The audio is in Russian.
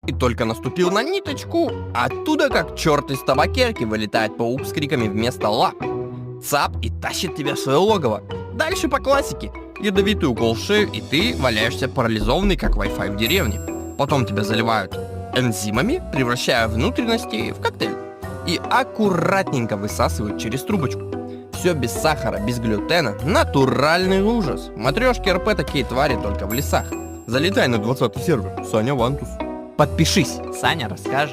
И только наступил на ниточку, оттуда как черт из табакерки вылетает паук с криками вместо лап. Цап и тащит тебя в свое логово. Дальше по классике. Ядовитый укол в шею, и ты валяешься парализованный, как Wi-Fi в деревне. Потом тебя заливают энзимами, превращая внутренности в коктейль. И аккуратненько высасывают через трубочку. Все без сахара, без глютена. Натуральный ужас. Матрешки РП такие твари только в лесах. Залетай на 20-й сервер. Саня Вантус. Подпишись, Саня расскажет.